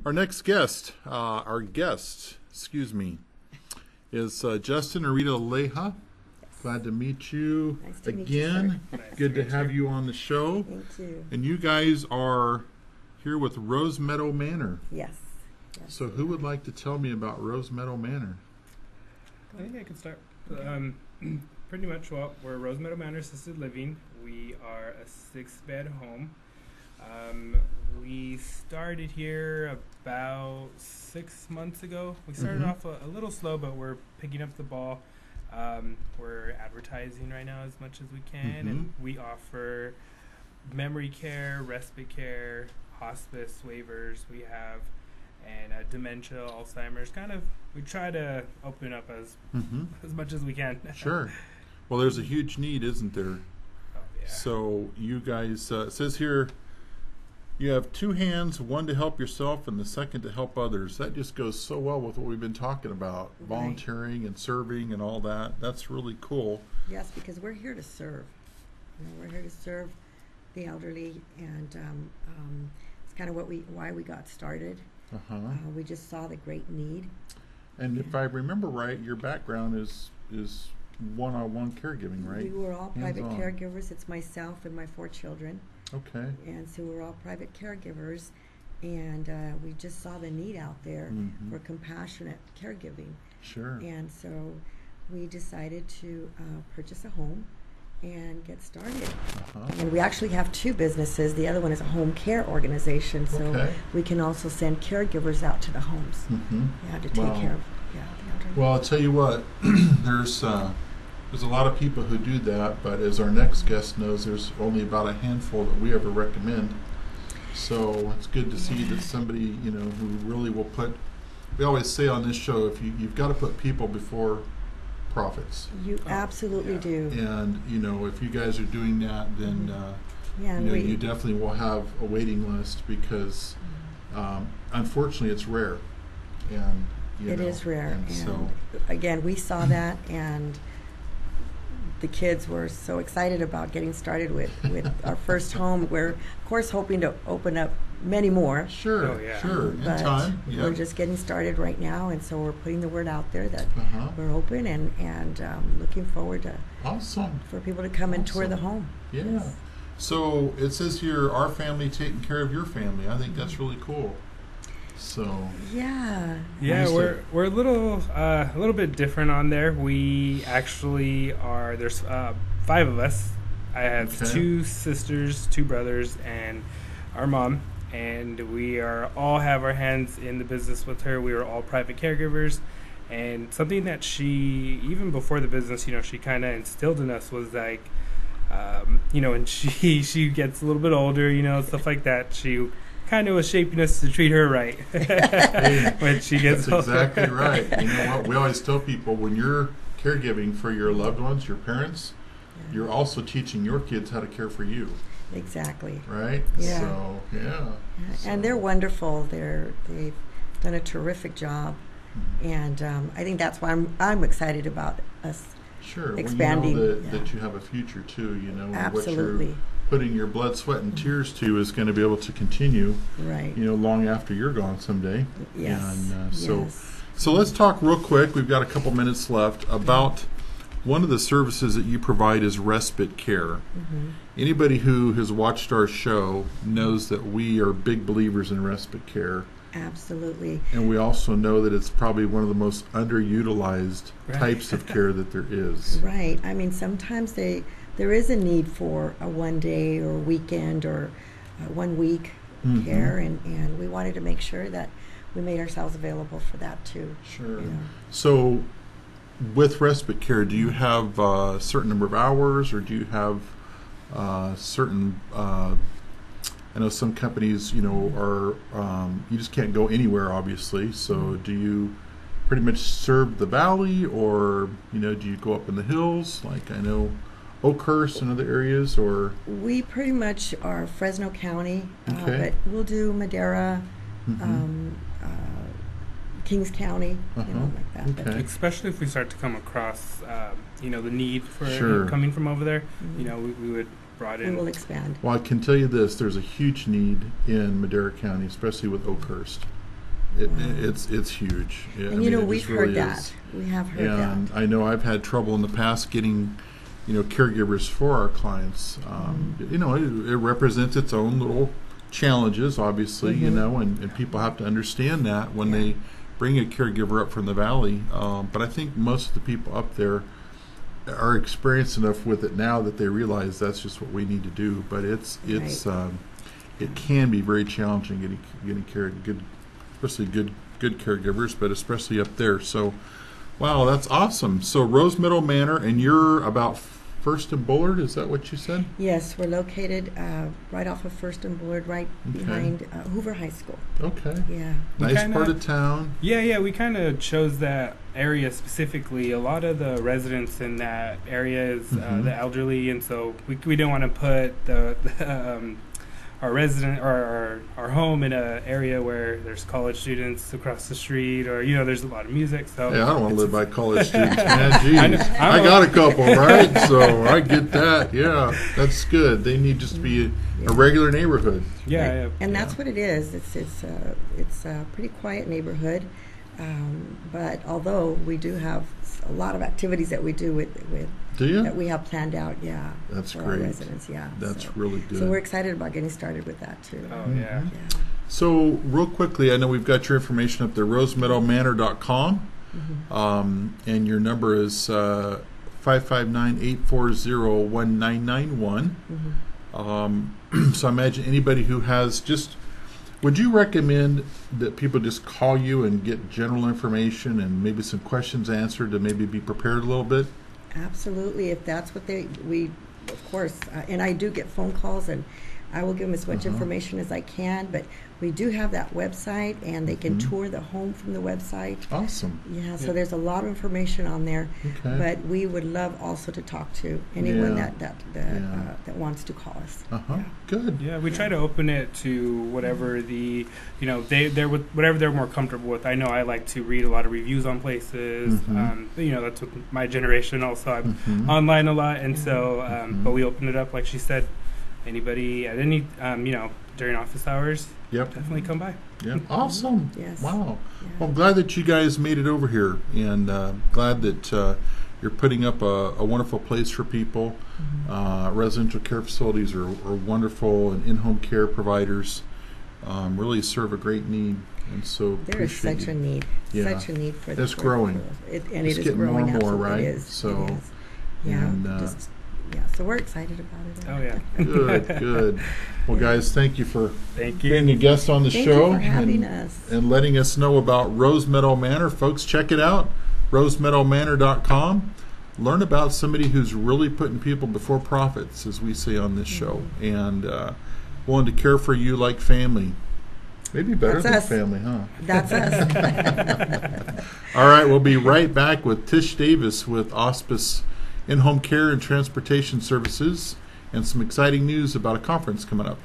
Our next guest, excuse me, is Justin and Rita Leija. Glad to meet you Nice to meet again. you, Good to have you on the show. Thank you. And you guys are here with Meadow Manor. Yes. So who would like to tell me about Meadow Manor? I think I can start. Pretty much, well, we're Meadow Manor Assisted Living. We are a 6-bed home. We started here about 6 months ago. We started off a little slow, but we're picking up the ball. We're advertising right now as much as we can, and we offer memory care, respite care, hospice waivers. We have and dementia, Alzheimer's. We try to open up as much as we can. Sure. Well, there's a huge need, isn't there? Oh, yeah. So you guys, it says here, you have 2 hands, one to help yourself and the second to help others. That just goes so well with what we've been talking about, volunteering and serving and all that. That's really cool. Yes, because we're here to serve. We're here to serve the elderly, and it's kind of why we got started. We just saw the great need. And if I remember right, your background is one-on-one caregiving, right? We were all private caregivers. It's myself and my 4 children. Okay. And so we're all private caregivers, and we just saw the need out there for compassionate caregiving. Sure. And so we decided to purchase a home and get started. And we actually have 2 businesses. The other one is a home care organization, so we can also send caregivers out to the homes to take care of the elderly. Well, I'll tell you what, there's a lot of people who do that, but as our next guest knows, there's only about a handful that we ever recommend. So it's good to see that somebody, who really will put, we always say on this show, if you've got to put people before profits. You absolutely do. And, if you guys are doing that, then, you definitely will have a waiting list because, unfortunately, it's rare. And, it is rare. And so, again, we saw that, and the kids were so excited about getting started with our first home. We're, of course, hoping to open up many more. Sure, sure. In time. We're just getting started right now, and so we're putting the word out there that we're open and looking forward to for people to come and tour the home. Yeah. Yes. So it says here, our family taking care of your family. I think that's really cool. So yeah, we're a little bit different on there. We actually are. There's 5 of us. I have 2 sisters, 2 brothers, and our mom. And we all have our hands in the business with her. We are all private caregivers, and something that she, even before the business, she kind of instilled in us was like, when she gets a little bit older, stuff like that. She kind of was shaping us to treat her right when she gets older. That's exactly right. You know what? We always tell people, when you're caregiving for your loved ones, your parents, you're also teaching your kids how to care for you. Exactly. Right? Yeah. So, and they're wonderful. They've done a terrific job, and I think that's why I'm excited about us expanding. Well, you know that you have a future too. Absolutely. What you're putting your blood, sweat, and tears to is going to be able to continue. Right. Long after you're gone someday. Yes. And so let's talk real quick. We've got a couple minutes left about. One of the services that you provide is Respite Care. Anybody who has watched our show knows that we are big believers in Respite Care. Absolutely. And we also know that it's probably one of the most underutilized types of care that there is. Right. I mean, sometimes there is a need for a 1-day or weekend or 1 week care, and we wanted to make sure that we made ourselves available for that too. Sure. So, with Respite Care, do you have a certain number of hours, or do you have certain? I know some companies, are you just can't go anywhere, obviously. So, do you pretty much serve the valley, or do you go up in the hills? Like I know Oakhurst and other areas, or we pretty much are Fresno County, but we'll do Madera. Kings County, like that. Okay. Especially if we start to come across, the need for coming from over there, we would broaden. We will expand. Well, I can tell you this: there's a huge need in Madera County, especially with Oakhurst. It's huge. And we've heard that. We have heard that. And I know I've had trouble in the past getting, caregivers for our clients. It represents its own little challenges, obviously, and people have to understand that when they bring a caregiver up from the valley. But I think most of the people up there are experienced enough with it now that they realize that's just what we need to do. But it can be very challenging getting care, especially good caregivers, but especially up there. So, wow, that's awesome. So Meadow Manor, and you're about First and Bullard, is that what you said? Yes, we're located right off of First and Bullard, right behind Hoover High School. Okay. Yeah. Nice part of town. Yeah, we kind of chose that area specifically. A lot of the residents in that area is the elderly, and so we didn't want to put our resident or our home in an area where there's college students across the street, or there's a lot of music. So I don't want to live by college students, man. Jeez, I got a couple, right? So I get that. Yeah, that's good. They need just to be a regular neighborhood. Yeah, and that's what it is. It's a pretty quiet neighborhood, but although we do have a lot of activities that we do with that we have planned out, that's for great. Our residents, that's really good. So we're excited about getting started with that too. Oh yeah. So real quickly, I know we've got your information up there, rosemeadowmanor.com, and your number is 559-840-1991. So I imagine anybody who has would you recommend that people just call you and get general information and maybe some questions answered to maybe be prepared a little bit? Absolutely. If that's what we, of course, and I do get phone calls, and I will give them as much information as I can, but we do have that website, and they can tour the home from the website. Awesome. Yeah, so there's a lot of information on there, but we would love also to talk to anyone that wants to call us. Good. Yeah, we try to open it to whatever whatever they're more comfortable with. I know I like to read a lot of reviews on places. That's with my generation. Also, I'm online a lot, and so but we open it up, like she said. Anybody at any during office hours, definitely come by. Yeah, awesome. Yes. Wow. Yeah. Well, I'm glad that you guys made it over here, and glad that you're putting up a wonderful place for people. Residential care facilities are wonderful, and in-home care providers really serve a great need. And so there is such a need, such a need for it's growing, and it's it is getting growing. more and more, right? it is. So, it is. And, so we're excited about it. Oh yeah, good. Well, guys, thank you for being a guest on the show. Thank you for having us and letting us know about Meadow Manor. Folks, check it out, rosemeadowmanor.com. Learn about somebody who's really putting people before profits, as we say on this show, and willing to care for you like family. Maybe better than family, huh? That's us. All right, we'll be right back with Tish Davis with Auspice In-Home Care and Transportation Services, and some exciting news about a conference coming up.